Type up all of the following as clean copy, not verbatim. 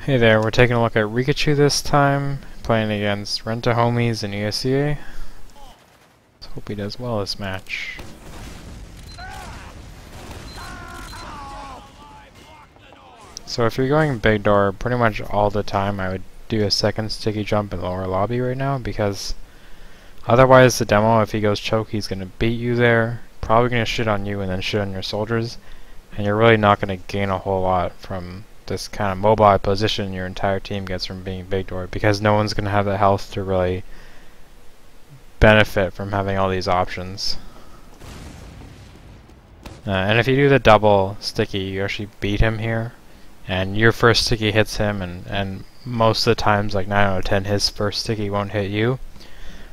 Hey there, we're taking a look at Rikachu this time, playing against Rent-A-Homies in ESEA. Let's hope he does well this match. So if you're going big door pretty much all the time, I would do a second sticky jump in lower lobby right now, because otherwise the demo, if he goes choke, he's going to beat you there, probably going to shit on you and then shit on your soldiers, and you're really not going to gain a whole lot from this kind of mobile position your entire team gets from being big door, because no one's going to have the health to really benefit from having all these options. And if you do the double sticky, you actually beat him here, and your first sticky hits him, and most of the times, like 9 out of 10, his first sticky won't hit you.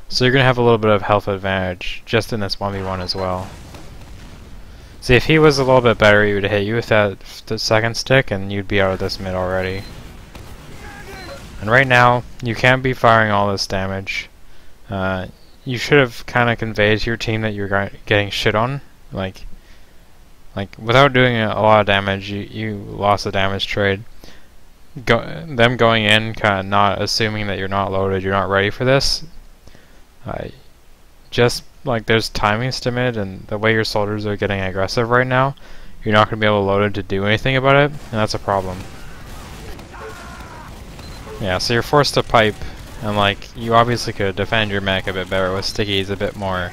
So you're going to have a little bit of health advantage just in this 1v1 as well. See, if he was a little bit better, he would hit you with the second stick, and you'd be out of this mid already. And right now, you can't be firing all this damage. You should have kind of conveyed to your team that you're getting shit on. Like without doing a lot of damage, you lost the damage trade. Them going in, kind of not assuming that you're not loaded, you're not ready for this. Just like there's timings to mid, and the way your soldiers are getting aggressive right now, you're not going to be able to load it to do anything about it, and that's a problem. Yeah, so you're forced to pipe, and like you obviously could defend your mech a bit better with stickies a bit more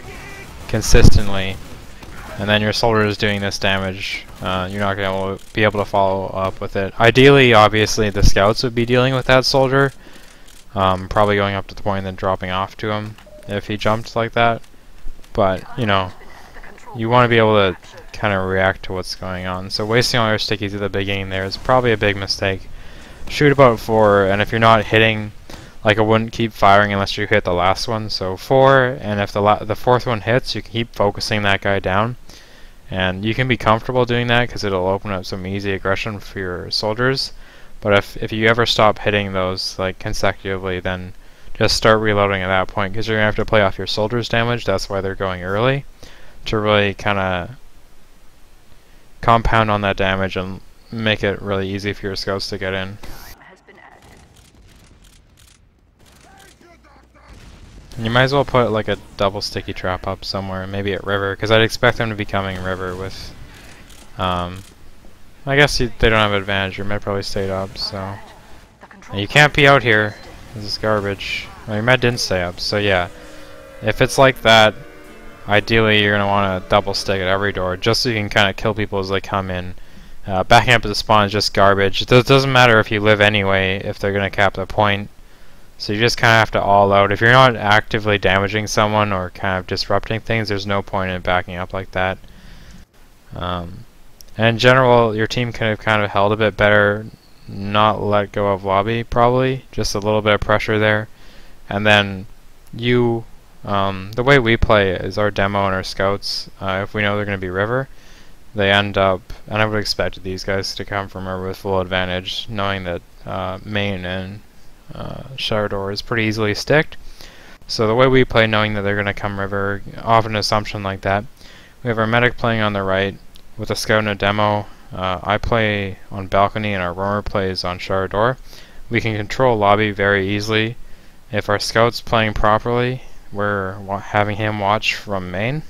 consistently, and then your soldier is doing this damage. You're not going to be able to follow up with it. Ideally, obviously, the scouts would be dealing with that soldier, probably going up to the point and then dropping off to him if he jumped like that. But, you know, you want to be able to kind of react to what's going on. So wasting all your stickies at the beginning there is probably a big mistake. Shoot about 4, and if you're not hitting, like I wouldn't keep firing unless you hit the last one. So 4, and if the fourth one hits, you can keep focusing that guy down. And you can be comfortable doing that because it'll open up some easy aggression for your soldiers. But if you ever stop hitting those like consecutively, then just start reloading at that point, because you're going to have to play off your soldiers' damage. That's why they're going early, to really kind of compound on that damage and make it really easy for your scouts to get in. And you might as well put like a double sticky trap up somewhere, maybe at river, because I'd expect them to be coming river with... I guess they don't have advantage. Your med probably stayed up, so... And you can't be out here. This is garbage. Well, your med didn't stay up, so yeah. If it's like that, ideally you're going to want to double stick at every door, just so you can kind of kill people as they come in. Backing up to the spawn is just garbage. It doesn't matter if you live anyway, if they're going to cap the point. So you just kind of have to all out. If you're not actively damaging someone or kind of disrupting things, there's no point in backing up like that. And in general, your team could have kind of held a bit better, not let go of lobby, probably. Just a little bit of pressure there. And then you, the way we play is our demo and our scouts, if we know they're going to be river, they end up, and I would expect these guys to come from river with full advantage, knowing that main and shower door is pretty easily sticked. So the way we play, knowing that they're going to come river, often an assumption like that. We have our medic playing on the right with a scout and a demo. I play on balcony and our roamer plays on shower door. We can control lobby very easily. If our scout's playing properly, we're having him watch from main.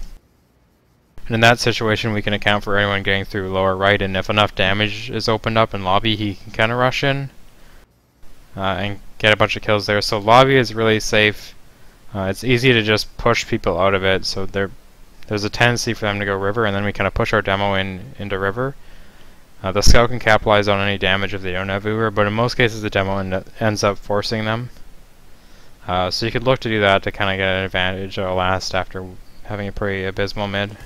And in that situation, we can account for anyone getting through lower right, and if enough damage is opened up in lobby, he can kind of rush in and get a bunch of kills there. So lobby is really safe. It's easy to just push people out of it, so there's a tendency for them to go river, and then we kind of push our demo into river. The scout can capitalize on any damage if they don't have Uber, but in most cases the demo ends up forcing them. So you could look to do that to kind of get an advantage last after having a pretty abysmal mid.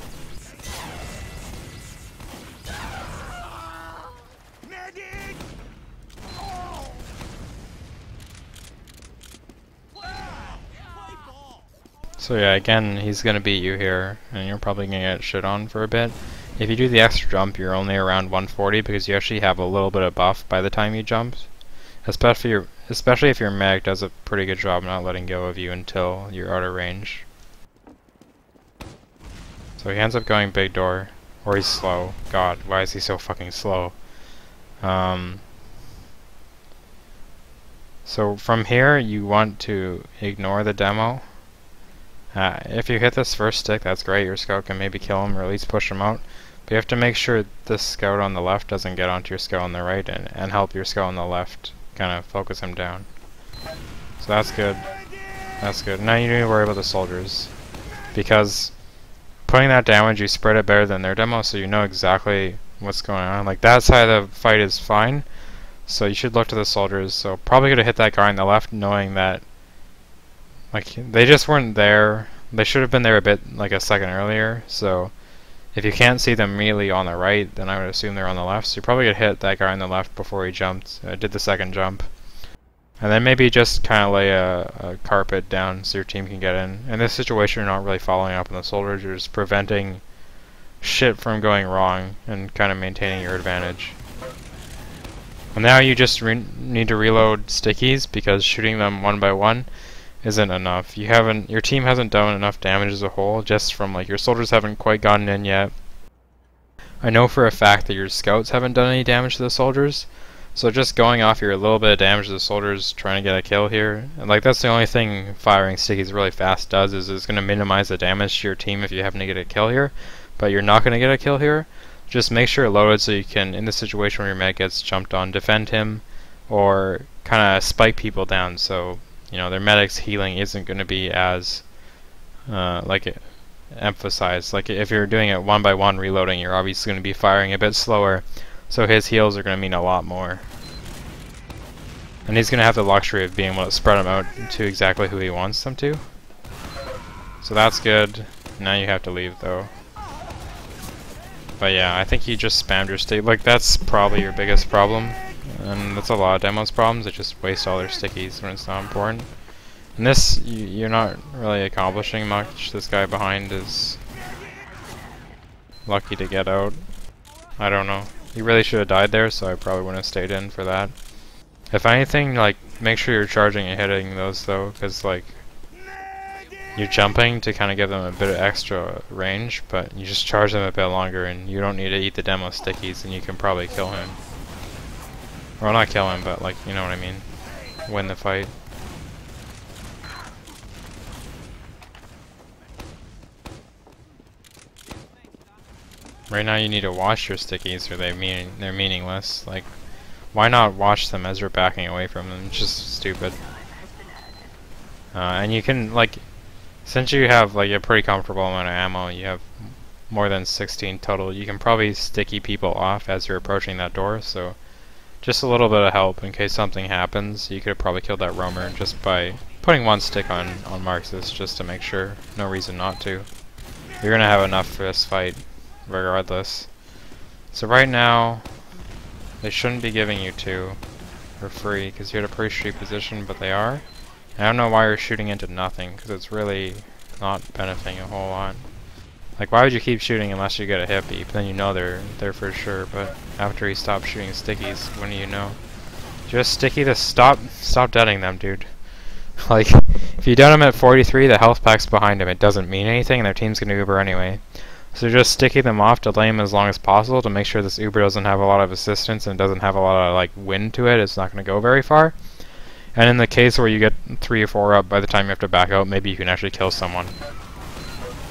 So yeah, again, he's going to beat you here, and you're probably going to get shit on for a bit. If you do the extra jump, you're only around 140 because you actually have a little bit of buff by the time you jump. Especially if your medic does a pretty good job not letting go of you until you're out of range. So he ends up going big door, or he's slow. God, why is he so fucking slow? So from here, you want to ignore the demo. If you hit this first stick, that's great. Your scout can maybe kill him or at least push him out. But you have to make sure this scout on the left doesn't get onto your scout on the right and help your scout on the left kind of focus him down. So that's good. That's good. Now you need to worry about the soldiers, because putting that damage, you spread it better than their demo, so you know exactly what's going on. Like, that side of the fight is fine, so you should look to the soldiers. So probably gonna hit that guy on the left, knowing that like they just weren't there. They should have been there a bit like a second earlier. So if you can't see them immediately on the right, then I would assume they're on the left. So you probably gonna hit that guy on the left before he jumped, did the second jump. And then maybe just kind of lay a carpet down so your team can get in. In this situation, you're not really following up on the soldiers, you're just preventing shit from going wrong and kind of maintaining your advantage. And now you just need to reload stickies, because shooting them one by one isn't enough. Your team hasn't done enough damage as a whole, just from like your soldiers haven't quite gotten in yet. I know for a fact that your scouts haven't done any damage to the soldiers. So just going off your little bit of damage to the soldiers, trying to get a kill here, and like that's the only thing firing stickies really fast does, is it's going to minimize the damage to your team if you happen to get a kill here. But you're not going to get a kill here. Just make sure it loaded so you can, in the situation where your medic gets jumped on, defend him or kind of spike people down, so you know their medic's healing isn't going to be as emphasized. Like if you're doing it one by one reloading, you're obviously going to be firing a bit slower. So his heals are going to mean a lot more. And he's going to have the luxury of being able to spread them out to exactly who he wants them to. So that's good. Now you have to leave though. But yeah, I think you just spammed your stick. Like that's probably your biggest problem. And that's a lot of demos problems. They just waste all their stickies when it's not important. And this, you're not really accomplishing much. This guy behind is lucky to get out. I don't know. He really should have died there, so I probably wouldn't have stayed in for that. If anything, like, make sure you're charging and hitting those though, because like, you're jumping to kind of give them a bit of extra range, but you just charge them a bit longer and you don't need to eat the demo stickies, and you can probably kill him. Well, not kill him, but like, you know what I mean. Win the fight. Right now you need to watch your stickies, or they're meaningless. Like, why not watch them as you're backing away from them? It's just stupid. And you can, like, since you have like a pretty comfortable amount of ammo, you have more than 16 total, you can probably sticky people off as you're approaching that door, so just a little bit of help in case something happens. You could have probably killed that roamer just by putting one stick on Marxist, just to make sure. No reason not to. You're gonna have enough for this fight regardless. So right now they shouldn't be giving you two for free because you're at a pretty shitty position, but they are. And I don't know why you're shooting into nothing, because it's really not benefiting a whole lot. Like, why would you keep shooting unless you get a hit beep? Then you know they're there for sure, but after he stops shooting stickies, when do you know? Just sticky to stop deading them, dude. Like, if you dead him at 43, the health pack's behind him, it doesn't mean anything and their team's gonna Uber anyway. So just sticking them off, delay them as long as possible to make sure this Uber doesn't have a lot of assistance and doesn't have a lot of like wind to it. It's not going to go very far. And in the case where you get 3 or 4 up, by the time you have to back out, maybe you can actually kill someone.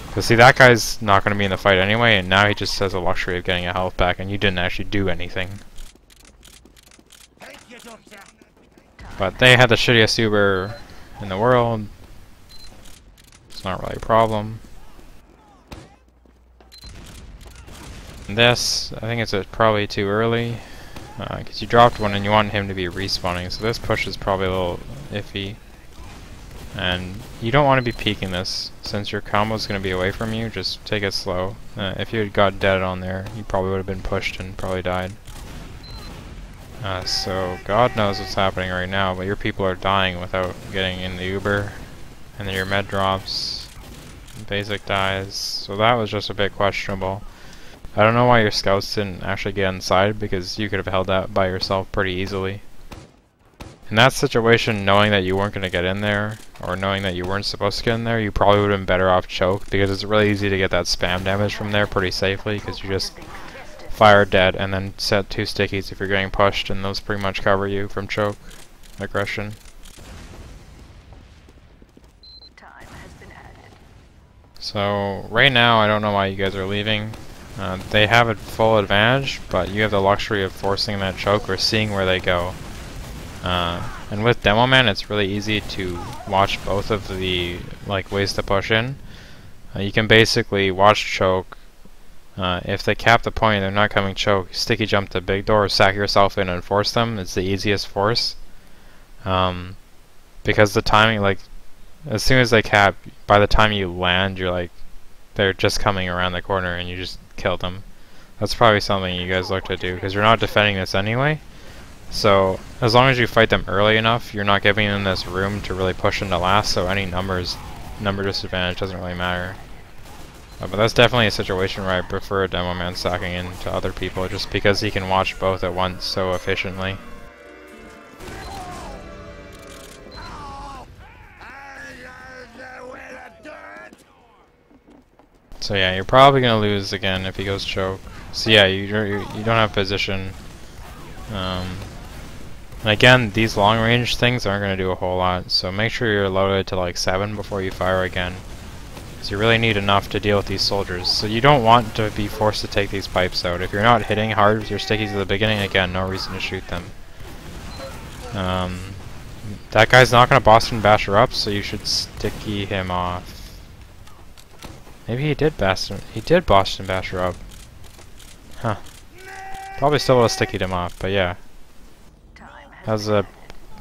Because see, that guy's not going to be in the fight anyway, and now he just has the luxury of getting a health back, and you didn't actually do anything. But they had the shittiest Uber in the world. It's not really a problem. This, I think it's probably too early, because you dropped one and you want him to be respawning, so this push is probably a little iffy. And you don't want to be peeking this, since your combo is going to be away from you. Just take it slow. If you had got dead on there, you probably would have been pushed and probably died. So God knows what's happening right now, but your people are dying without getting in the Uber, and then your med drops, basic dies, so that was just a bit questionable. I don't know why your scouts didn't actually get inside, because you could have held that by yourself pretty easily. In that situation, knowing that you weren't going to get in there, or knowing that you weren't supposed to get in there, you probably would have been better off choke, because it's really easy to get that spam damage from there pretty safely, because you just fire dead and then set 2 stickies if you're getting pushed, and those pretty much cover you from choke aggression. So right now I don't know why you guys are leaving. They have a full advantage, but you have the luxury of forcing that choke or seeing where they go. And with Demo Man, it's really easy to watch both of the ways to push in. You can basically watch choke. If they cap the point and they're not coming choke, sticky jump to big door, or sack yourself in and force them. It's the easiest force. Because the timing, as soon as they cap, by the time you land, they're just coming around the corner and you just kill them. That's probably something you guys look to do, because you're not defending this anyway. So as long as you fight them early enough, you're not giving them this room to really push into last, so any number disadvantage doesn't really matter. But that's definitely a situation where I prefer a Demo Man sacking into other people, just because he can watch both at once so efficiently. So yeah, you're probably gonna lose again if he goes choke. So yeah, you don't have position. And again, these long range things aren't gonna do a whole lot. So make sure you're loaded to like 7 before you fire again. So you really need enough to deal with these soldiers. So you don't want to be forced to take these pipes out. If you're not hitting hard with your stickies at the beginning, again, no reason to shoot them. That guy's not gonna Boston Basher up, so you should sticky him off. Maybe he did Boston Basher up. Huh. Probably still would have stickied him off, but yeah. That was a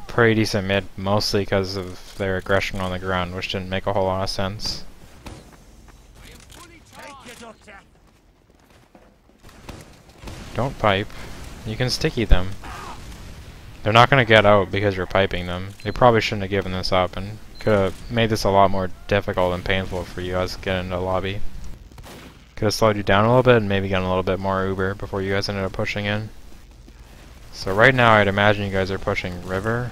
pretty decent mid, mostly because of their aggression on the ground, which didn't make a whole lot of sense. Don't pipe. You can sticky them. They're not going to get out because you're piping them. They probably shouldn't have given this up and could have made this a lot more difficult and painful for you guys to get into the lobby. Could have slowed you down a little bit and maybe gotten a little bit more Uber before you guys ended up pushing in. So right now I'd imagine you guys are pushing river.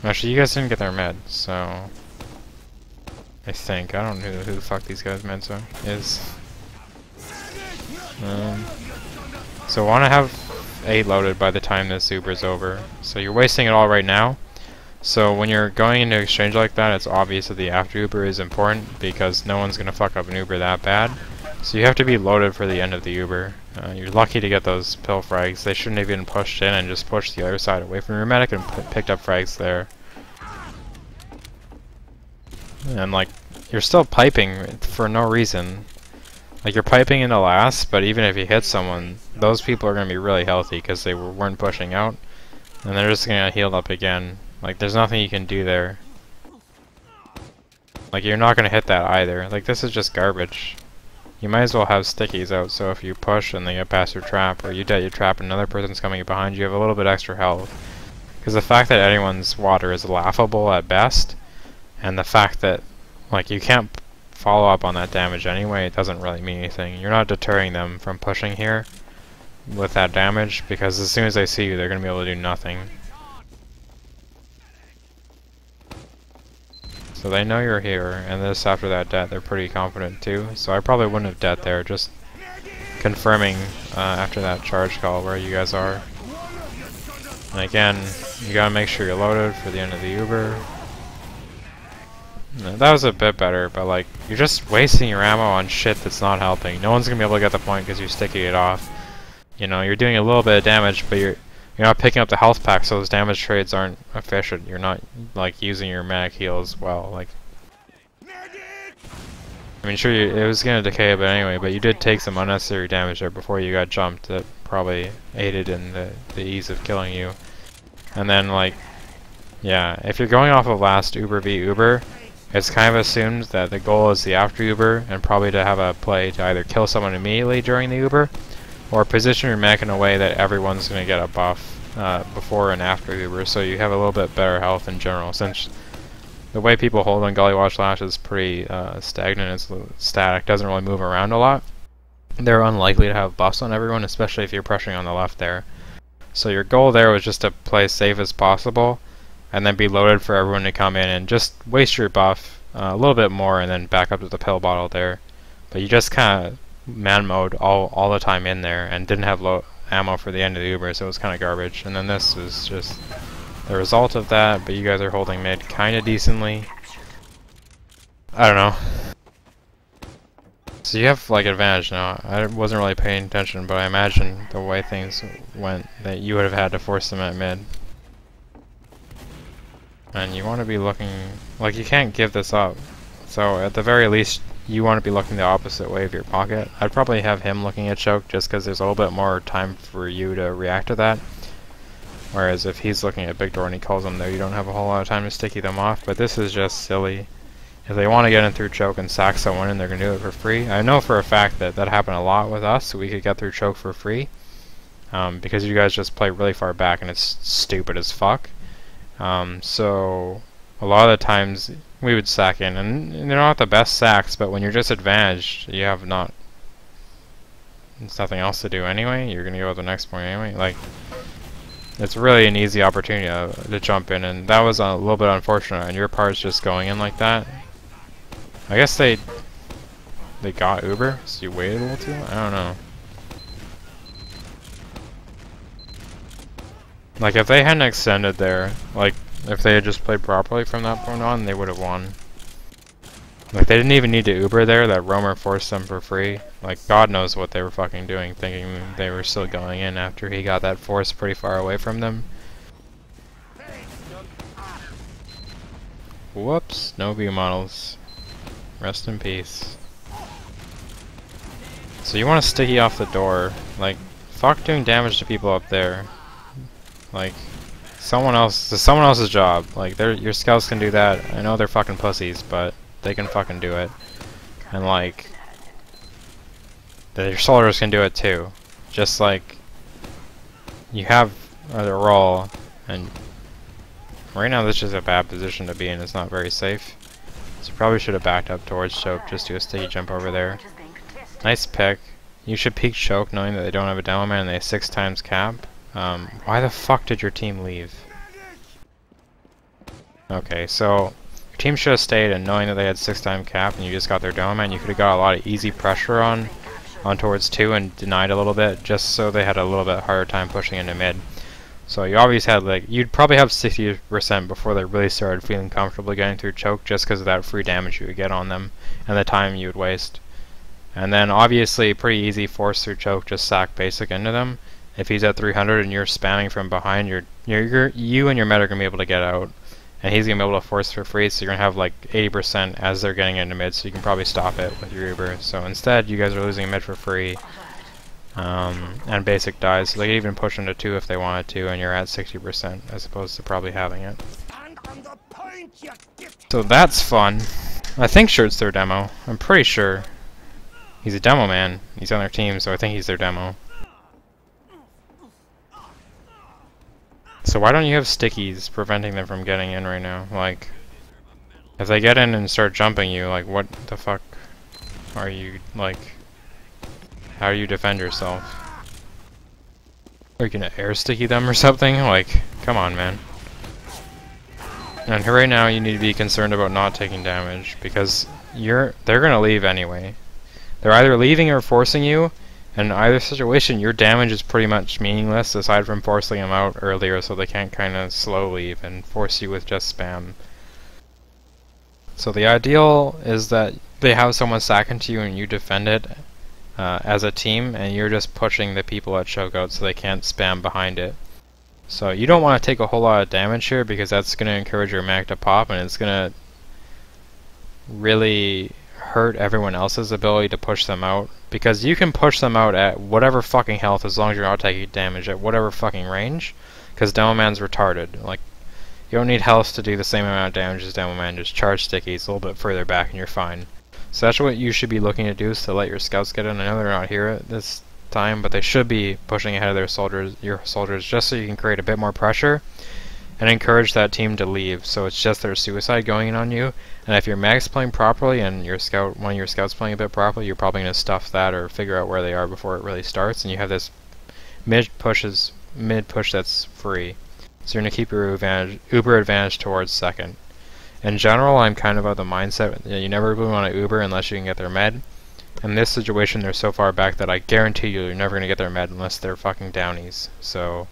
Actually, you guys didn't get their med, so I think. I don't know who the fuck these guys meds is. So want to have 8 loaded by the time this Uber's over. So you're wasting it all right now. So when you're going into exchange like that, it's obvious that the after Uber is important because no one's gonna fuck up an Uber that bad. So you have to be loaded for the end of the Uber. You're lucky to get those pill frags. They shouldn't have even pushed in and just pushed the other side away from your medic and picked up frags there. And you're still piping for no reason. You're piping into last, but even if you hit someone, those people are gonna be really healthy because they weren't pushing out, and they're just gonna heal up again. There's nothing you can do there. You're not gonna hit that either. This is just garbage. You might as well have stickies out, so if you push and they get past your trap, or you dead your trap and another person's coming behind you, you have a little bit extra health. Because the fact that anyone's water is laughable at best, and the fact that you can't follow up on that damage anyway, it doesn't really mean anything. You're not deterring them from pushing here with that damage, because as soon as they see you, they're gonna be able to do nothing. So they know you're here, and this after that death, they're pretty confident too. So I probably wouldn't have death there, just confirming after that charge call where you guys are. And again, you gotta make sure you're loaded for the end of the Uber. That was a bit better, but you're just wasting your ammo on shit that's not helping. No one's gonna be able to get the point because you're sticking it off. You know, you're doing a little bit of damage, but you're not picking up the health pack, so those damage trades aren't efficient. You're not using your mag heal as well. I mean, sure, it was gonna decay a bit anyway, but you did take some unnecessary damage there before you got jumped that probably aided in the ease of killing you. And then yeah, if you're going off of last Uber v Uber, it's kind of assumed that the goal is the after Uber, and probably to have a play to either kill someone immediately during the Uber, or position your mech in a way that everyone's going to get a buff before and after Uber, so you have a little bit better health in general, since the way people hold on Gully Watch Lash is pretty stagnant, it's static, doesn't really move around a lot. They're unlikely to have buffs on everyone, especially if you're pressuring on the left there. So your goal there was just to play safe as possible, and then be loaded for everyone to come in and just waste your buff a little bit more and then back up to the pill bottle there. But you just kind of man mode all the time in there and didn't have low ammo for the end of the Uber, so it was kind of garbage. And then this was just the result of that, but you guys are holding mid kind of decently. I don't know. So you have like advantage now. I wasn't really paying attention, but I imagine the way things went that you would have had to force them at mid. And you want to be looking like you can't give this up. So at the very least, you want to be looking the opposite way of your pocket. I'd probably have him looking at choke just because there's a little bit more time for you to react to that. Whereas if he's looking at big door and he calls them there, you don't have a whole lot of time to sticky them off. But this is just silly. If they want to get in through choke and sack someone and they're going to do it for free. I know for a fact that that happened a lot with us, so we could get through choke for free. Because you guys just play really far back and it's stupid as fuck. So a lot of the times we would sack in, and they're not the best sacks, but when you're just advantaged, you have there's nothing else to do anyway. You're going to go to the next point anyway. Like, it's really an easy opportunity to jump in, and that was a little bit unfortunate on your part, just going in like that. I guess they got Uber, so you waited a little too long? I don't know. Like, if they hadn't extended there, like, if they had just played properly from that point on, they would have won. Like, they didn't even need to Uber there, that roamer forced them for free. Like, God knows what they were fucking doing, thinking they were still going in after he got that force pretty far away from them. Whoops, no view models. Rest in peace. So you want to sticky off the door. Like, fuck doing damage to people up there. Like, it's someone else's job. Like, your scouts can do that. I know they're fucking pussies, but they can fucking do it. And like, your soldiers can do it too. Just like, you have a role, and right now this is a bad position to be in. It's not very safe. So probably should have backed up towards choke, just do a sticky jump over there. Nice pick. You should peek choke knowing that they don't have a demo man and they have 6 times cap. Why the fuck did your team leave? Okay, so your team should have stayed, and knowing that they had 6 time cap and you just got their demo man, you could have got a lot of easy pressure on towards 2 and denied a little bit, just so they had a little bit harder time pushing into mid. So you always had, like, you'd probably have 60% before they really started feeling comfortable getting through choke, just because of that free damage you would get on them and the time you would waste. And then obviously pretty easy force through choke, just sack basic into them. If he's at 300 and you're spamming from behind, you and your med are gonna be able to get out, and he's gonna be able to force for free. So you're gonna have like 80% as they're getting into mid, so you can probably stop it with your Uber. So instead, you guys are losing mid for free. And basic dies, so they could even push into 2 if they wanted to, and you're at 60% as opposed to probably having it. So that's fun. I think Shirt's their demo. I'm pretty sure. He's a demo man. He's on their team, so I think he's their demo. So why don't you have stickies preventing them from getting in right now? Like, if they get in and start jumping you, like, what the fuck are you, like, how do you defend yourself? Are you gonna air sticky them or something? Like, come on, man. And right now you need to be concerned about not taking damage, because they're gonna leave anyway. They're either leaving or forcing you, and in either situation your damage is pretty much meaningless aside from forcing them out earlier so they can't kinda slow leave and force you with just spam. So the ideal is that they have someone sack into you and you defend it as a team, and you're just pushing the people at choke out so they can't spam behind it. So you don't want to take a whole lot of damage here, because that's going to encourage your mag to pop, and it's going to really hurt everyone else's ability to push them out, because you can push them out at whatever fucking health as long as you're not taking damage at whatever fucking range, because Demo Man's retarded. Like, you don't need health to do the same amount of damage as Demo Man, just charge stickies a little bit further back and you're fine. So that's what you should be looking to do, is to let your scouts get in. I know they're not here at this time, but they should be pushing ahead of their soldiers, your soldiers, just so you can create a bit more pressure and encourage that team to leave. So it's just their suicide going in on you. And if your mag's playing properly and one of your scouts playing a bit properly, you're probably going to stuff that or figure out where they are before it really starts, and you have this mid push that's free. So you're going to keep your Uber advantage towards second. In general, I'm kind of of the mindset that you never really want to Uber unless you can get their med. In this situation, they're so far back that I guarantee you're never going to get their med unless they're fucking downies. So,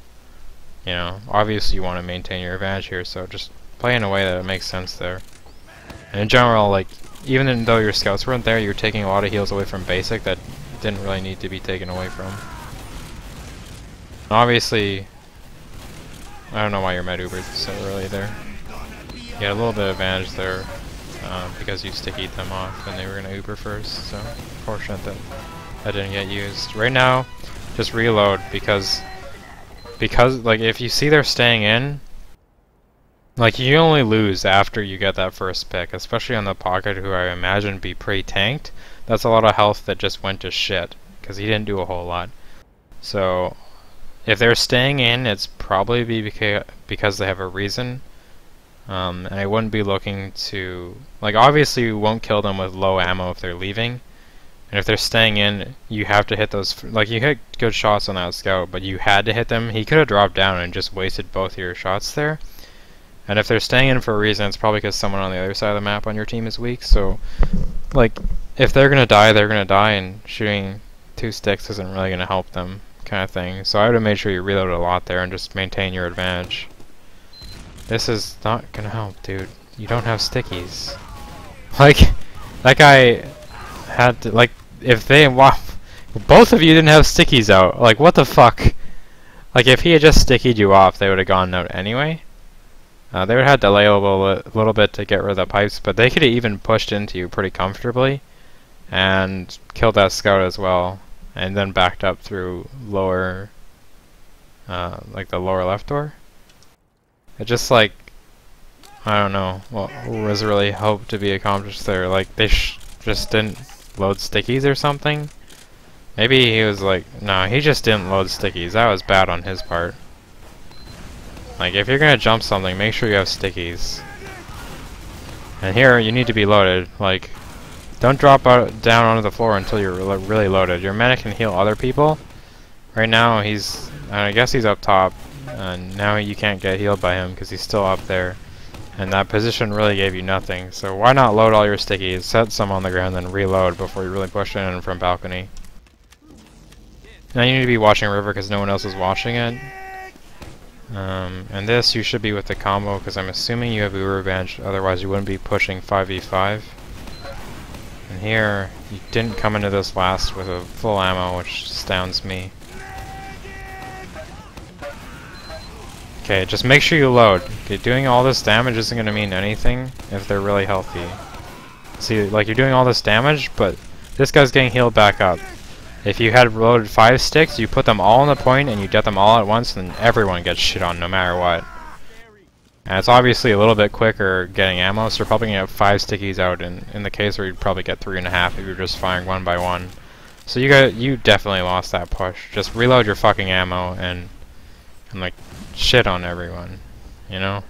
you know, obviously you want to maintain your advantage here, so just play in a way that it makes sense there. And in general, like, even though your scouts weren't there, you're taking a lot of heals away from basic that didn't really need to be taken away from. Obviously, I don't know why your med ubered so early there. You had a little bit of advantage there because you stickied them off and they were gonna uber first, so fortunate that that didn't get used. Right now, just reload because like if you see they're staying in, like you only lose after you get that first pick, especially on the pocket who I imagine be pretty tanked. That's a lot of health that just went to shit because he didn't do a whole lot. So if they're staying in, it's probably because they have a reason. And I wouldn't be looking to, like, obviously you won't kill them with low ammo if they're leaving. And if they're staying in, you have to hit those, like you hit good shots on that scout, but you had to hit them. He could have dropped down and just wasted both your shots there. And if they're staying in for a reason, it's probably because someone on the other side of the map on your team is weak. So, like, if they're gonna die, they're gonna die, and shooting 2 sticks isn't really gonna help them, kind of thing. So I would have made sure you reload a lot there and just maintain your advantage. This is not gonna help, dude. You don't have stickies. Like, that guy had to, like, if they, both of you didn't have stickies out. Like, what the fuck? Like, if he had just stickied you off, they would have gone out anyway. They would have had to delay a little bit to get rid of the pipes, but they could have even pushed into you pretty comfortably and killed that scout as well, and then backed up through lower, like the lower left door. It just, like, I don't know what was really hoped to be accomplished there. Like, they just didn't load stickies or something. Maybe he was like, no, he just didn't load stickies. That was bad on his part. Like, if you're gonna jump something, make sure you have stickies. And here, you need to be loaded. Like, don't drop down onto the floor until you're really loaded. Your medic can heal other people. Right now, I guess he's up top. And now you can't get healed by him because he's still up there. And that position really gave you nothing. So why not load all your stickies, set some on the ground, then reload before you really push in from balcony. Now you need to be watching river because no one else is watching it. And this you should be with the combo because I'm assuming you have Uber advantage, otherwise you wouldn't be pushing 5v5. And here, you didn't come into this last with a full ammo, which astounds me. Okay, just make sure you load. Okay, doing all this damage isn't going to mean anything if they're really healthy. See, like, you're doing all this damage, but this guy's getting healed back up. If you had loaded 5 sticks, you put them all on the point and you get them all at once, then everyone gets shit on no matter what. And it's obviously a little bit quicker getting ammo, so you're probably going to have 5 stickies out in the case where you'd probably get 3.5 if you're just firing one by one. So you definitely lost that push. Just reload your fucking ammo and like shit on everyone, you know?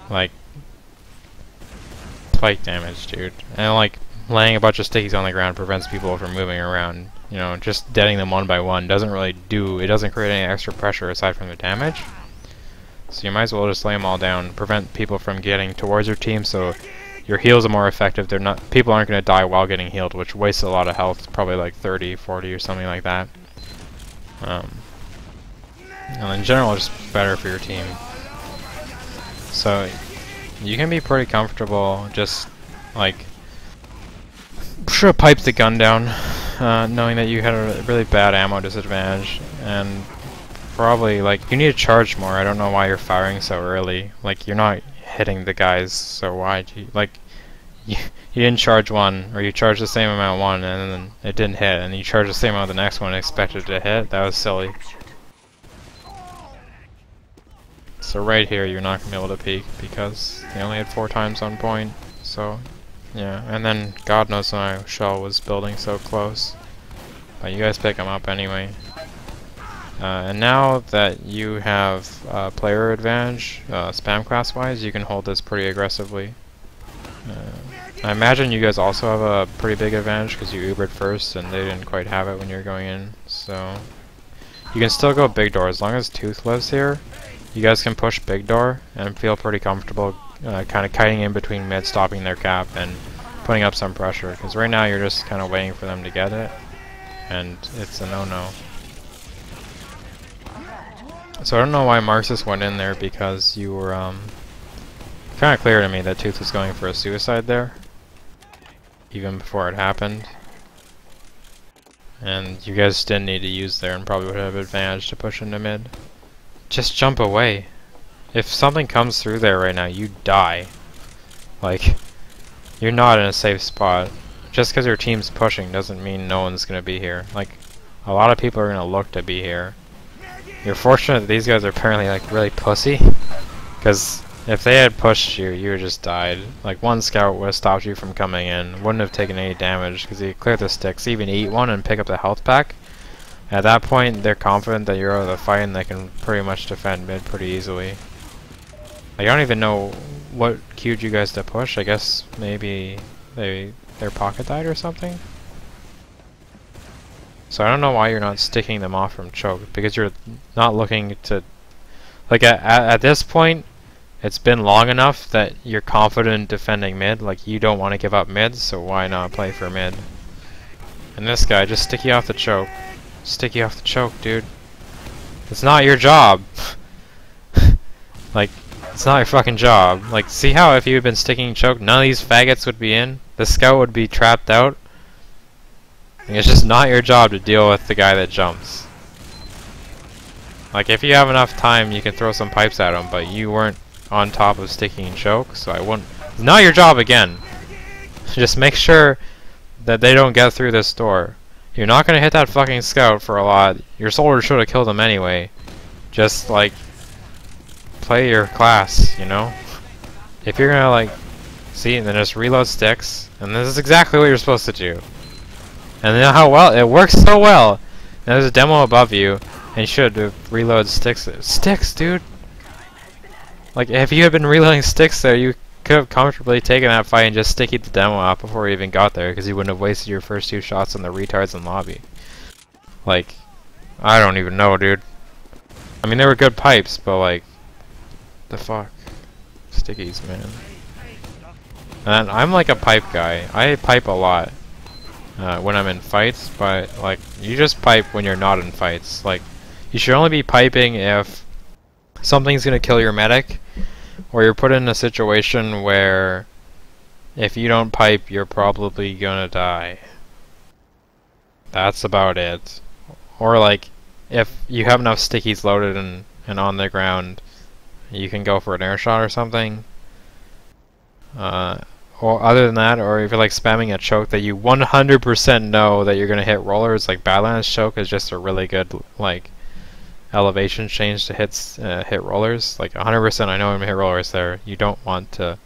Like, spike damage, dude. And like, laying a bunch of stickies on the ground prevents people from moving around. You know, just deading them one by one doesn't really it doesn't create any extra pressure aside from the damage. So you might as well just lay them all down, prevent people from getting towards your team so your heals are more effective. People aren't going to die while getting healed, which wastes a lot of health, probably like 30, 40 or something like that. And in general, just better for your team. So you can be pretty comfortable just like should have piped the gun down, knowing that you had a really bad ammo disadvantage, and probably like you need to charge more. I don't know why you're firing so early. Like, you're not hitting the guys, so why do you, like, you didn't charge one, or you charged the same amount one and then it didn't hit, and you charged the same amount the next one and expected it to hit? That was silly. So right here, you're not going to be able to peek because they only had 4 times on point. So, yeah. And then, God knows my shell was building so close. But you guys pick them up anyway. And now that you have player advantage, spam class-wise, you can hold this pretty aggressively. I imagine you guys also have a pretty big advantage because you Ubered first and they didn't quite have it when you were going in. So, you can still go big door as long as Tooth lives here. You guys can push big door and feel pretty comfortable kind of kiting in between mid, stopping their cap, and putting up some pressure. Because right now you're just kind of waiting for them to get it, and it's a no-no. So I don't know why Marxist went in there because you were kind of clear to me that Tooth was going for a suicide there, even before it happened. And you guys didn't need to use there and probably would have advantage to push into mid. Just jump away. If something comes through there right now, you die. Like, you're not in a safe spot. Just because your team's pushing doesn't mean no one's going to be here. Like, a lot of people are going to look to be here. You're fortunate that these guys are apparently like really pussy, because if they had pushed you, you would just died. Like, one scout would have stopped you from coming in, wouldn't have taken any damage because he cleared the sticks, even eat one and pick up the health pack. At that point, they're confident that you're out of the fight and they can pretty much defend mid pretty easily. I don't even know what cued you guys to push. I guess maybe their pocket died or something? So I don't know why you're not sticking them off from choke, because you're not looking to... Like, at this point, it's been long enough that you're confident in defending mid. Like, you don't want to give up mid, so why not play for mid? And this guy, just sticky off the choke. Sticky off the choke, dude. It's not your job. Like, it's not your fucking job. Like, see how if you had been sticking choke, none of these faggots would be in? The scout would be trapped out? Like, it's just not your job to deal with the guy that jumps. Like, if you have enough time, you can throw some pipes at him, but you weren't on top of sticking choke, so I wouldn't... It's not your job again. Just make sure that they don't get through this door. You're not gonna hit that fucking scout for a lot. Your soldier should have killed him anyway. Just, like, play your class, you know? If you're gonna, like, see, and then just reload sticks, and this is exactly what you're supposed to do. And you know how well, it works so well! And there's a demo above you, and you should reload sticks. Sticks, dude! Like, if you had been reloading sticks there, you could have comfortably taken that fight and just stickied the demo out before you even got there, because you wouldn't have wasted your first 2 shots on the retards in lobby. Like, I don't even know, dude. I mean, they were good pipes, but like, the fuck? Stickies, man. And I'm like a pipe guy. I pipe a lot when I'm in fights, but like, you just pipe when you're not in fights. Like, you should only be piping if something's gonna kill your medic, or you're put in a situation where if you don't pipe, you're probably gonna die. That's about it. Or like, if you have enough stickies loaded and on the ground, you can go for an air shot or something. Or other than that, or if you're like spamming a choke that you 100% know that you're gonna hit rollers, like Badlands choke is just a really good like elevation change to hit rollers. Like 100% I know I'm gonna hit rollers there. You don't want to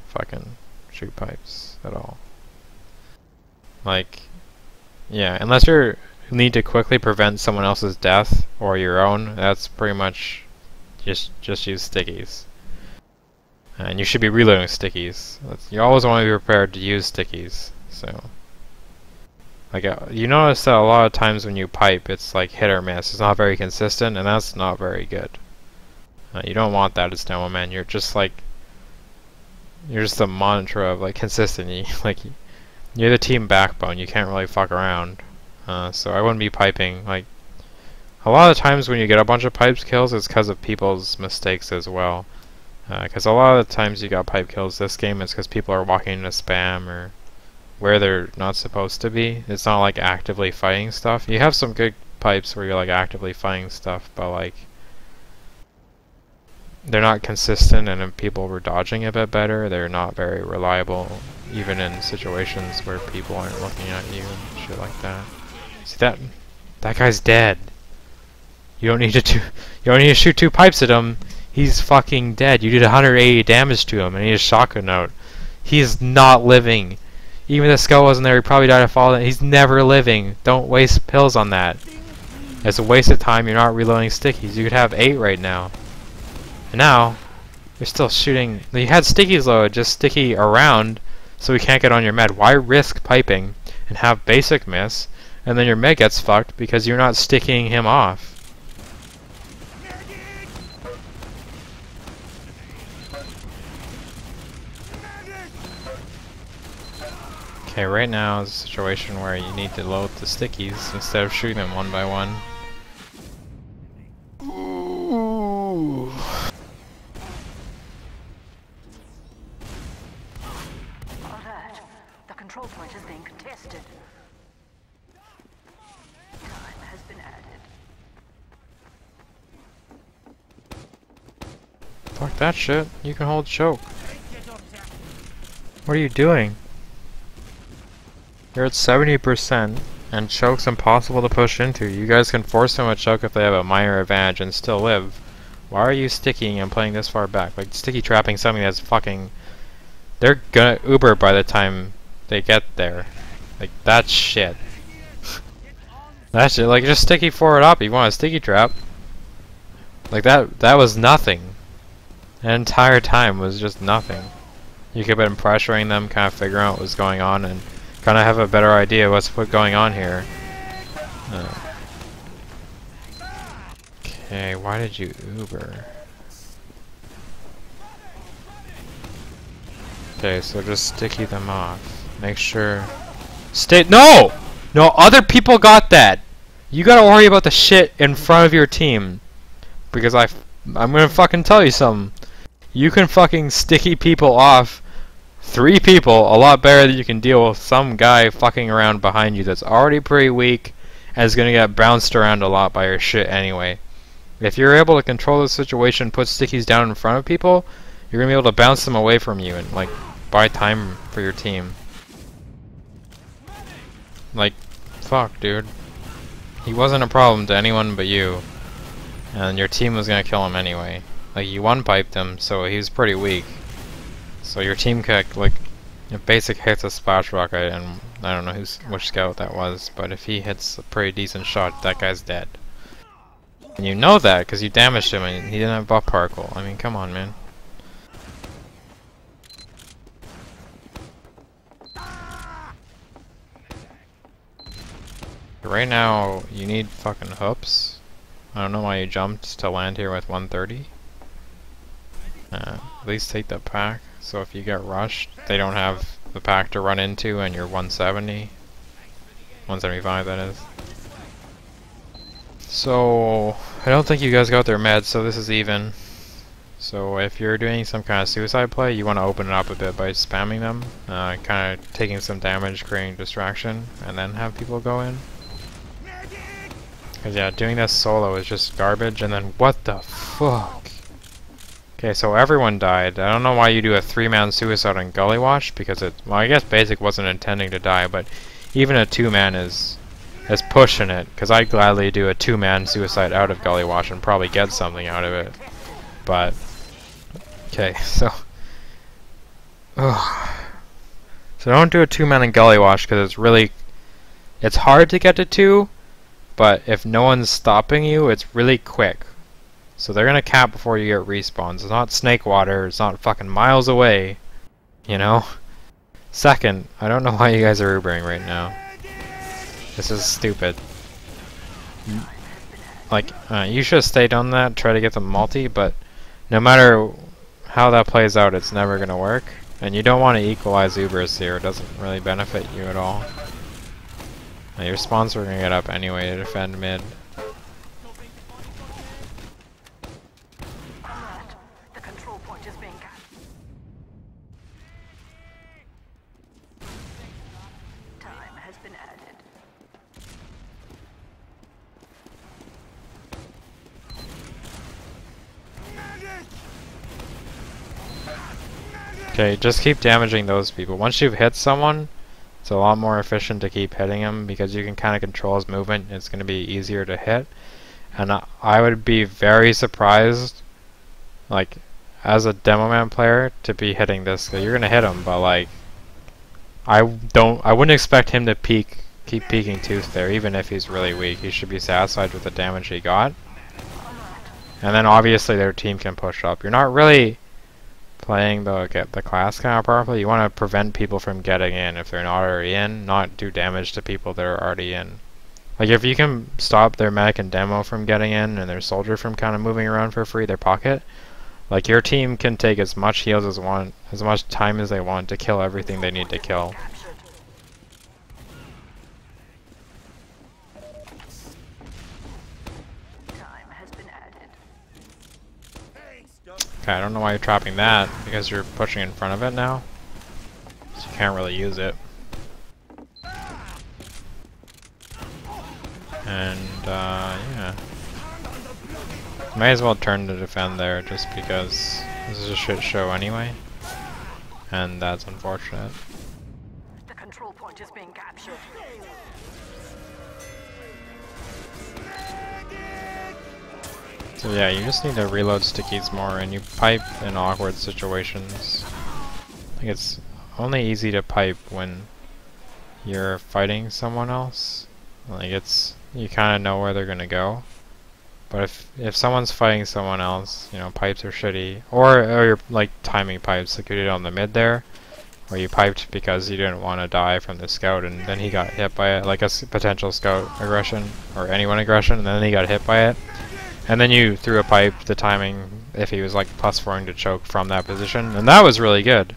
fucking shoot pipes at all. Like, yeah, unless you need to quickly prevent someone else's death or your own, that's pretty much just use stickies. And you should be reloading stickies. You always want to be prepared to use stickies. So, like, you notice that a lot of times when you pipe, it's like hit or miss. It's not very consistent, and that's not very good. You don't want that as demo man. You're just like, you're just a mantra of like consistency. Like, you're the team backbone. You can't really fuck around. So I wouldn't be piping. Like, a lot of times when you get a bunch of pipes kills, it's because of people's mistakes as well. Because a lot of the times you got pipe kills this game, it's because people are walking into spam or where they're not supposed to be. It's not like actively fighting stuff. You have some good pipes where you're like actively fighting stuff, but like they're not consistent, and if people were dodging a bit better, they're not very reliable, even in situations where people aren't looking at you and shit like that. See that guy's dead. You don't need to shoot 2 pipes at him. He's fucking dead. You did 180 damage to him, and he has shotgun out. He's not living. Even if the skull wasn't there, he probably died of fall. He's never living. Don't waste pills on that. It's a waste of time. You're not reloading stickies. You could have 8 right now. And now, you're still shooting. You had stickies loaded, just sticky around, so we can't get on your med. Why risk piping and have basic miss, and then your med gets fucked because you're not sticking him off? Okay, right now is a situation where you need to load the stickies instead of shooting them one by one. Ooh. Fuck that shit. You can hold choke. What are you doing? You're at 70% and choke's impossible to push into. You guys can force them a choke if they have a minor advantage and still live. Why are you sticking and playing this far back? Like, sticky trapping something that's fucking... They're gonna Uber by the time they get there. Like, that's shit. That's shit. Like, just sticky forward up. You want a sticky trap. Like, that was nothing. The entire time was just nothing. You could have been pressuring them, kind of figuring out what was going on, and kind of have a better idea what's going on here. Okay, why did you Uber? Okay, so just sticky them off. Make sure... No! No, other people got that! You gotta worry about the shit in front of your team. Because I'm gonna fucking tell you something. You can fucking sticky people off 3 people a lot better than you can deal with some guy fucking around behind you that's already pretty weak and is gonna get bounced around a lot by your shit anyway. If you're able to control the situation, put stickies down in front of people, you're gonna be able to bounce them away from you and like buy time for your team. Like, fuck, dude. He wasn't a problem to anyone but you, and your team was gonna kill him anyway. Like, you one-piped him, so he was pretty weak. So your team could, like, if Basic hits a splash rocket, and I don't know which scout that was, but if he hits a pretty decent shot, that guy's dead. And you know that, because you damaged him and he didn't have buff particle. I mean, come on, man. Right now, you need fucking hoops. I don't know why you jumped to land here with 130. At least take the pack, so if you get rushed, they don't have the pack to run into and you're 170. 175, that is. So, I don't think you guys got their meds, so this is even. So if you're doing some kind of suicide play, you want to open it up a bit by spamming them, kind of taking some damage, creating distraction, and then have people go in. Because yeah, doing this solo is just garbage, and then what the fuck? Okay, so everyone died. I don't know why you do a 3-man suicide on Gully Watch, because well, I guess Basic wasn't intending to die, but even a 2-man is pushing it, because I'd gladly do a 2-man suicide out of Gully Watch and probably get something out of it. But, okay, so... So don't do a 2-man in Gully Watch, because it's hard to get to 2, but if no one's stopping you, it's really quick. So they're gonna cap before you get respawns. It's not snake water, it's not fucking miles away, you know? Second, I don't know why you guys are Ubering right now. This is stupid. Like, you should have stayed on that, try to get the multi, but no matter how that plays out, it's never gonna work. And you don't want to equalize Ubers here, it doesn't really benefit you at all. Your spawns are gonna get up anyway to defend mid. Okay, just keep damaging those people. Once you've hit someone, it's a lot more efficient to keep hitting him because you can kind of control his movement. It's going to be easier to hit. And I would be very surprised, like, as a demo man player, to be hitting this. You're going to hit him, but like, I wouldn't expect him to keep peeking Tooth there, even if he's really weak. He should be satisfied with the damage he got. And then obviously their team can push up. You're not really playing the class kind of properly. You want to prevent people from getting in if they're not already in, not do damage to people that are already in. Like, if you can stop their mech and demo from getting in and their soldier from kind of moving around for free, their pocket, like, your team can take as much heals as want, as much time as they want to kill everything they need to kill. Okay, I don't know why you're trapping that, because you're pushing in front of it now. So you can't really use it. And, yeah. May as well turn to defend there, just because This is a shit show anyway, and that's unfortunate. The control point is being captured. So yeah, you just need to reload stickies more, and you pipe in awkward situations. Like it's only easy to pipe when you're fighting someone else. Like it's, you kind of know where they're gonna go. But if someone's fighting someone else, you know, pipes are shitty. Or you're like timing pipes, like you did on the mid there, where you piped because you didn't want to die from the scout, and then he got hit by it, like a potential scout aggression, or anyone aggression, and then he got hit by it. And then you threw a pipe, the timing, if he was like +4ing to choke from that position, and that was really good.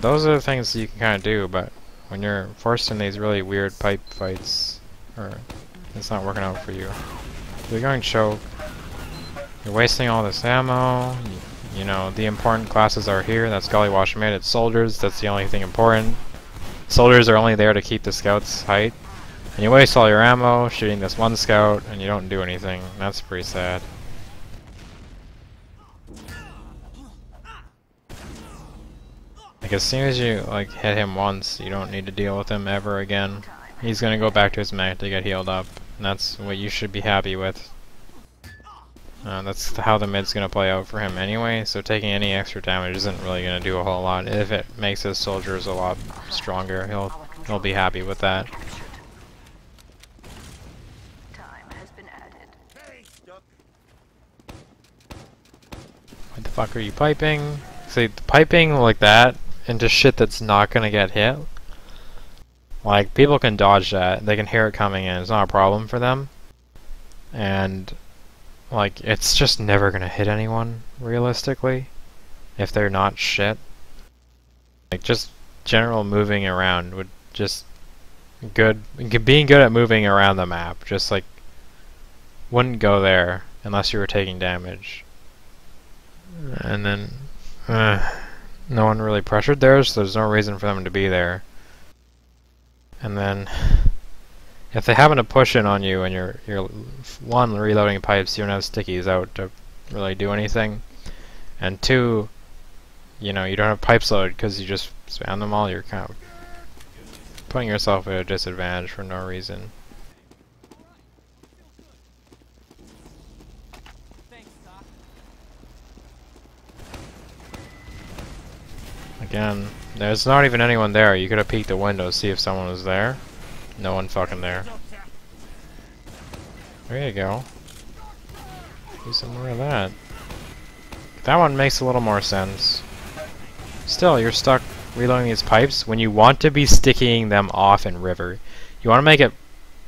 Those are the things you can kind of do, but when you're forced in these really weird pipe fights, or it's not working out for you. You're going choke. You're wasting all this ammo. You know, the important classes are here. That's Golly Wash Mid. It's soldiers. That's the only thing important. Soldiers are only there to keep the scouts' height. And you waste all your ammo shooting this one scout, and you don't do anything. That's pretty sad. Like as soon as you like hit him once, you don't need to deal with him ever again. He's gonna go back to his mech to get healed up, and that's what you should be happy with. That's how the mid's gonna play out for him anyway, so taking any extra damage isn't really gonna do a whole lot. If it makes his soldiers a lot stronger, he'll be happy with that. What the fuck are you piping? See, piping like that into shit that's not gonna get hit. Like, people can dodge that. They can hear it coming in. It's not a problem for them. And, like, it's just never gonna hit anyone, realistically. If they're not shit. Like, just general moving around would just... being good at moving around the map. Just, like, wouldn't go there unless you were taking damage. And then... no one really pressured there, so there's no reason for them to be there. And then, if they happen to push in on you and you're one, reloading pipes, you don't have stickies out to really do anything, and two, you know, you don't have pipes loaded because you just spam them all, you're kind of putting yourself at a disadvantage for no reason. Again, there's not even anyone there. You could have peeked the window to see if someone was there. No one fucking there. There you go. Do some more of that. That one makes a little more sense. Still, you're stuck reloading these pipes when you want to be sticking them off in river. You want to make it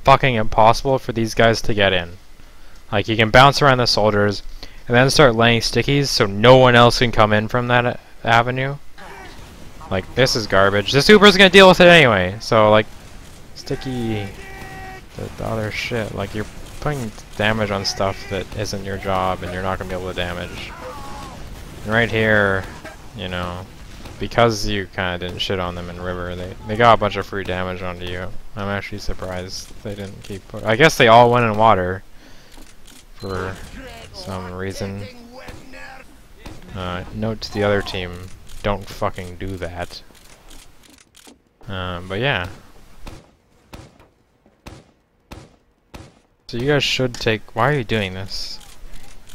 fucking impossible for these guys to get in. Like, you can bounce around the soldiers and then start laying stickies so no one else can come in from that avenue. Like, this is garbage. The super's gonna deal with it anyway, so, like, sticky the other shit. Like, you're putting damage on stuff that isn't your job, and you're not gonna be able to damage. And right here, you know, because you kinda didn't shit on them in river, they got a bunch of free damage onto you. I'm actually surprised they didn't keep... I guess they all went in water for some reason. Note to the other team, don't fucking do that. But yeah. So you guys should take... Why are you doing this?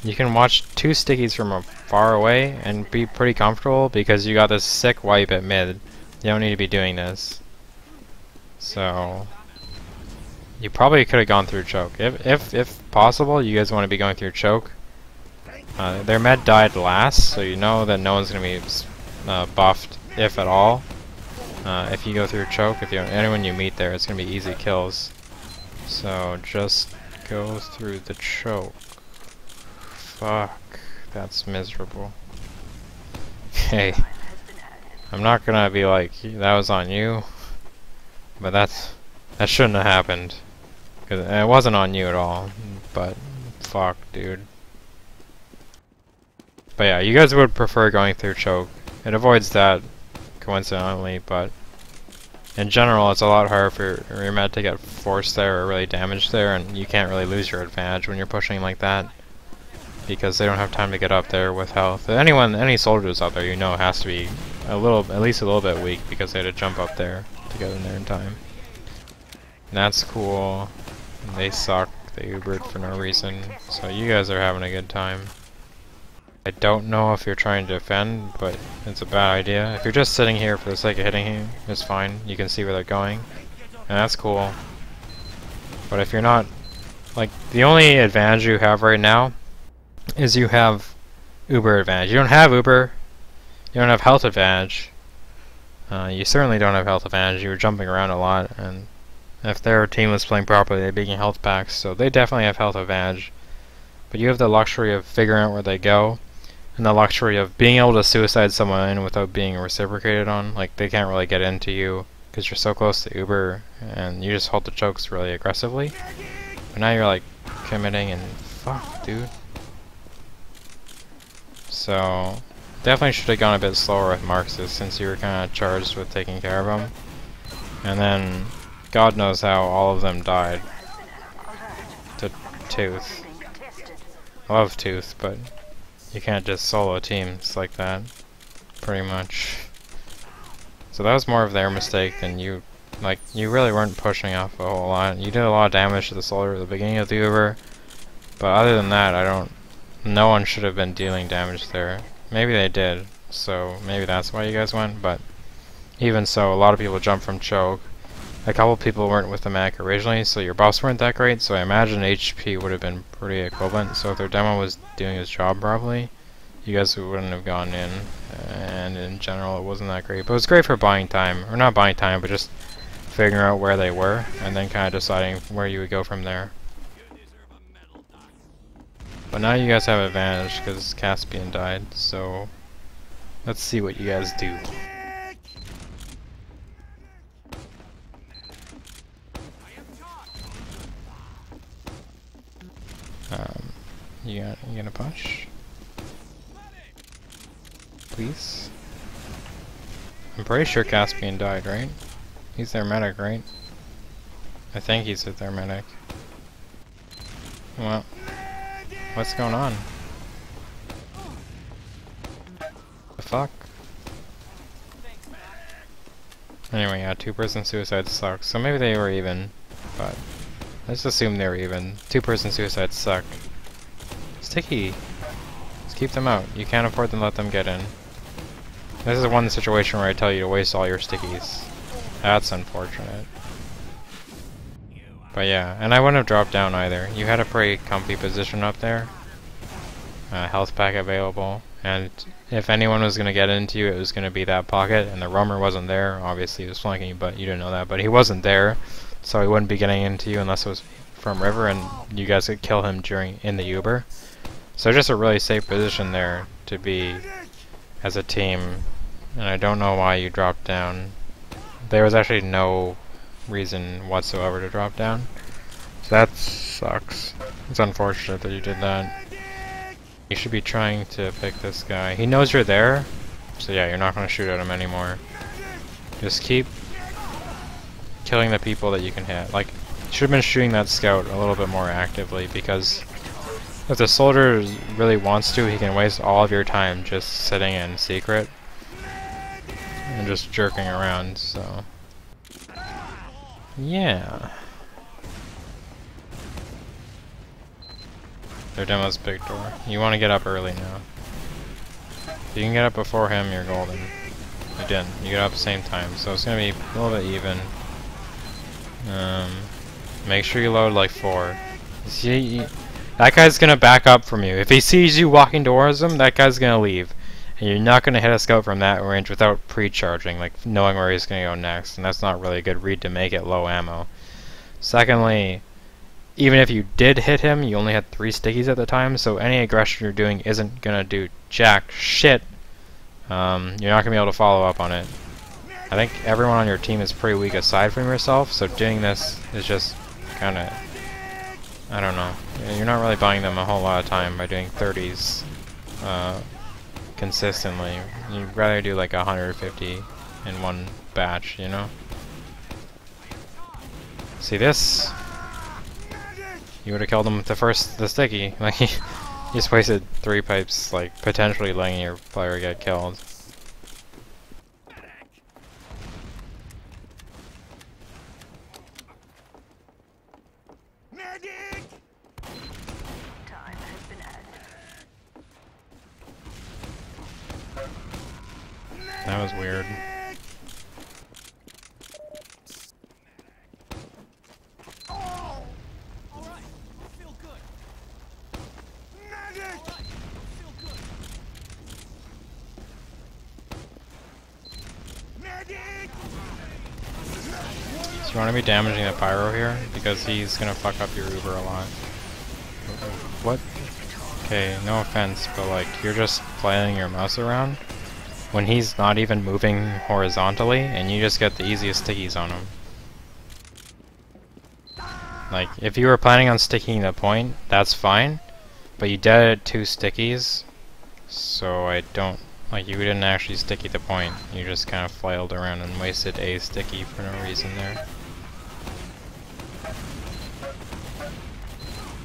You can watch two stickies from far away and be pretty comfortable because you got this sick wipe at mid. You don't need to be doing this. So... You probably could have gone through choke. If possible, you guys want to be going through choke. Their med died last, so you know that no one's going to be buffed, if at all. If you go through choke, if anyone you meet there, it's going to be easy kills. So just go through the choke. Fuck, that's miserable. Hey, I'm not going to be like, that was on you, but that shouldn't have happened. 'Cause it wasn't on you at all, but fuck, dude. But yeah, you guys would prefer going through choke. It avoids that, coincidentally, but in general, it's a lot harder for your med to get forced there or really damaged there, and you can't really lose your advantage when you're pushing like that. because they don't have time to get up there with health. Anyone, any soldiers out there, you know, has to be a little, at least a little bit weak because they had to jump up there to get in there in time. And that's cool. They suck. They Ubered for no reason. So you guys are having a good time. I don't know if you're trying to defend, but it's a bad idea. If you're just sitting here for the sake of hitting him, it's fine. You can see where they're going. And that's cool. But if you're not, like, the only advantage you have right now is you have Uber advantage. You don't have Uber. You don't have health advantage. You certainly don't have health advantage. You were jumping around a lot, and if their team was playing properly, they'd be getting health packs, so they definitely have health advantage. But you have the luxury of figuring out where they go, and the luxury of being able to suicide someone in without being reciprocated on. Like, they can't really get into you because you're so close to Uber, and you just hold the chokes really aggressively. But now you're like committing and fuck, dude. So definitely should have gone a bit slower with Marxist since you were kind of charged with taking care of them. And then God knows how all of them died to Tooth. I love Tooth, but you can't just solo teams like that, pretty much. So that was more of their mistake than you. Like, you really weren't pushing off a whole lot. You did a lot of damage to the soldier at the beginning of the Uber, but other than that, no one should have been dealing damage there. Maybe they did, so maybe that's why you guys went, but even so, a lot of people jumped from choke. A couple people weren't with the mech originally, so your buffs weren't that great, so I imagine HP would have been pretty equivalent. So if their demo was doing his job properly, you guys wouldn't have gone in, and in general it wasn't that great. But it was great for buying time, or not buying time, but just figuring out where they were, and then kind of deciding where you would go from there. But now you guys have advantage, because Caspian died, so let's see what you guys do. You gonna push? Please? I'm pretty sure Caspian died, right? He's their medic, right? I think he's their medic. Well, what's going on? The fuck? Anyway, yeah, 2-person suicide sucks. So maybe they were even, but let's assume they were even. 2-person suicides suck. Sticky. Just keep them out. You can't afford to let them get in. This is one situation where I tell you to waste all your stickies. That's unfortunate. But yeah, and I wouldn't have dropped down either. You had a pretty comfy position up there. Health pack available. And if anyone was going to get into you, it was going to be that pocket. And the roamer wasn't there. Obviously he was flanking you, but you didn't know that. But he wasn't there. So he wouldn't be getting into you unless it was from river, and you guys could kill him in the Uber. So just a really safe position there to be as a team, and I don't know why you dropped down. There was actually no reason whatsoever to drop down. So that sucks. It's unfortunate that you did that. You should be trying to pick this guy. He knows you're there, so yeah, you're not going to shoot at him anymore. Just keep killing the people that you can hit. Like, you should have been shooting that scout a little bit more actively, because if the soldier really wants to, he can waste all of your time just sitting in secret and just jerking around, so yeah. Their demo's big door. You want to get up early now. If you can get up before him, you're golden. You didn't. You got up at the same time, so it's going to be a little bit even. Make sure you load like 4. See, that guy's gonna back up from you. If he sees you walking towards him, that guy's gonna leave. And you're not gonna hit a scout from that range without pre-charging, like knowing where he's gonna go next. And that's not really a good read to make it low ammo. Secondly, even if you did hit him, you only had 3 stickies at the time, so any aggression you're doing isn't gonna do jack shit. You're not gonna be able to follow up on it. I think everyone on your team is pretty weak aside from yourself, so doing this is just kinda, I don't know. You're not really buying them a whole lot of time by doing 30s consistently. You'd rather do like 150 in one batch, you know? See this? You would have killed him with the sticky. Like, You just wasted 3 pipes, like, potentially letting your player get killed. Time has been added. That was weird. So you want to be damaging the pyro here? Because he's gonna fuck up your Uber a lot. What? Okay, no offense, but like, you're just flailing your mouse around when he's not even moving horizontally, and you just get the easiest stickies on him. Like, if you were planning on sticking the point, that's fine, but you did 2 stickies, so I don't... Like, you didn't actually sticky the point, you just kind of flailed around and wasted a sticky for no reason there.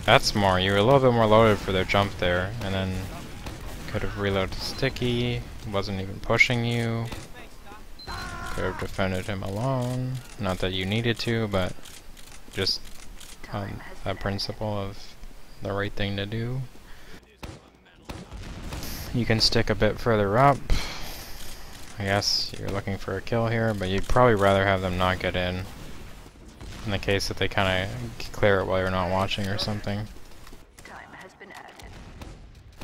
That's more, you were a little bit more loaded for their jump there, and then could have reloaded sticky, wasn't even pushing you, could have defended him alone, not that you needed to, but just that principle of the right thing to do. You can stick a bit further up. I guess you're looking for a kill here, but you'd probably rather have them not get in the case that they kind of clear it while you're not watching or something. Time has been added.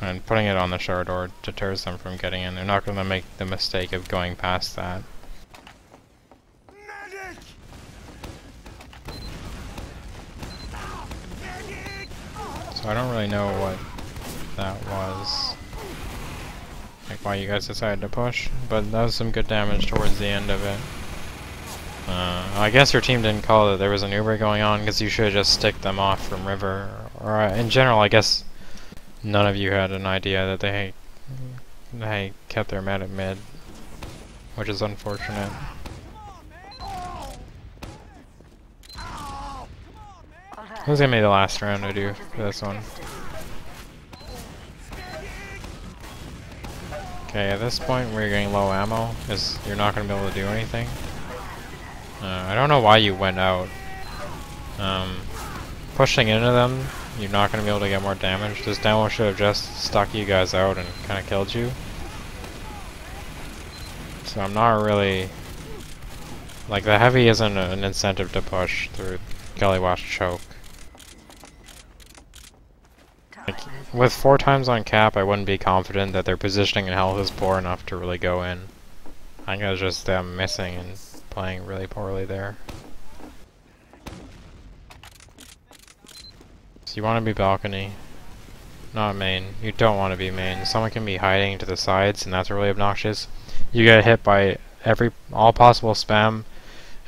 And putting it on the shower door deters them from getting in. They're not going to make the mistake of going past that. So I don't really know what that was. Like why you guys decided to push, but that was some good damage towards the end of it. I guess your team didn't call that there was an Uber going on because you should have just sticked them off from river. Or in general, I guess none of you had an idea that they kept their med at mid, which is unfortunate. Who's gonna be the last round to do for this one? Okay, at this point where you're getting low ammo, is you're not going to be able to do anything. I don't know why you went out. Pushing into them, you're not going to be able to get more damage. This demo should have just stuck you guys out and kind of killed you. So I'm not really... Like, the heavy isn't an incentive to push through Gullywash Choke. Like, with 4 times on cap, I wouldn't be confident that their positioning and health is poor enough to really go in. I think it was just them missing and playing really poorly there. So you want to be balcony, not main. You don't want to be main. Someone can be hiding to the sides, and that's really obnoxious. You get hit by all possible spam,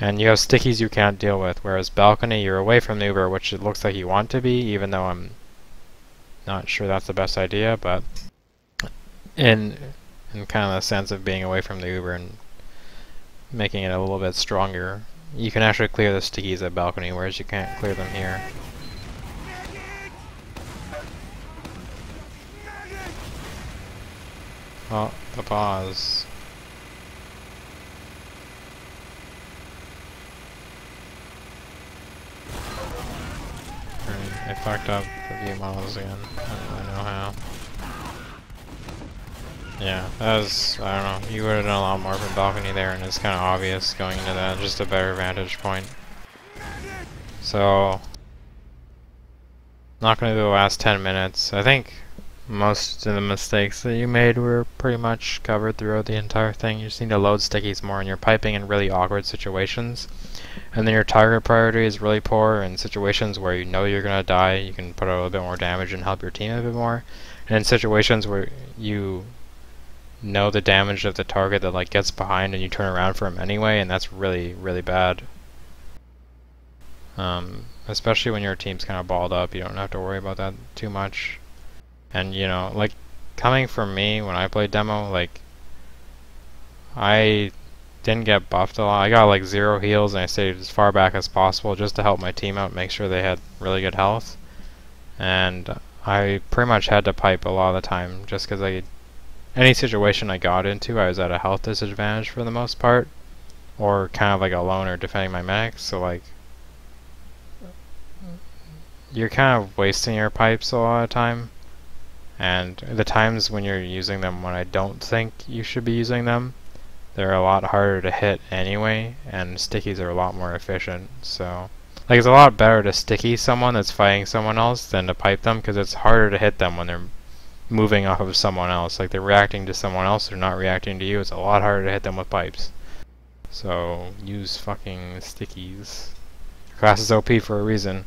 and you have stickies you can't deal with. Whereas balcony, you're away from the Uber, which it looks like you want to be, even though I'm not sure that's the best idea, but in kind of the sense of being away from the Uber and making it a little bit stronger, you can actually clear the stickies at balcony, whereas you can't clear them here. Oh, the pause. They fucked up the view models again. I don't really know how. Yeah, that was, I don't know, you would have done a lot more from balcony there, and it's kind of obvious going into that, just a better vantage point. So, not going to do the last 10 minutes. I think most of the mistakes that you made were pretty much covered throughout the entire thing. You just need to load stickies more, and you're piping in really awkward situations. And then your target priority is really poor in situations where you know you're going to die. You can put a little bit more damage and help your team a bit more. And in situations where you know the damage of the target that like gets behind and you turn around for him anyway, and that's really, really bad. Especially when your team's kind of balled up, you don't have to worry about that too much. And you know, like, coming from me when I played demo, like, I didn't get buffed a lot. I got like 0 heals and I stayed as far back as possible just to help my team out, make sure they had really good health. And I pretty much had to pipe a lot of the time just because any situation I got into, I was at a health disadvantage for the most part, or kind of like alone or defending my medics. So like, you're kind of wasting your pipes a lot of time, and the times when you're using them when I don't think you should be using them, they're a lot harder to hit anyway, and stickies are a lot more efficient. So like, it's a lot better to sticky someone that's fighting someone else than to pipe them, because it's harder to hit them when they're moving off of someone else. Like, they're reacting to someone else, they're not reacting to you. It's a lot harder to hit them with pipes. So use fucking stickies. Class is OP for a reason.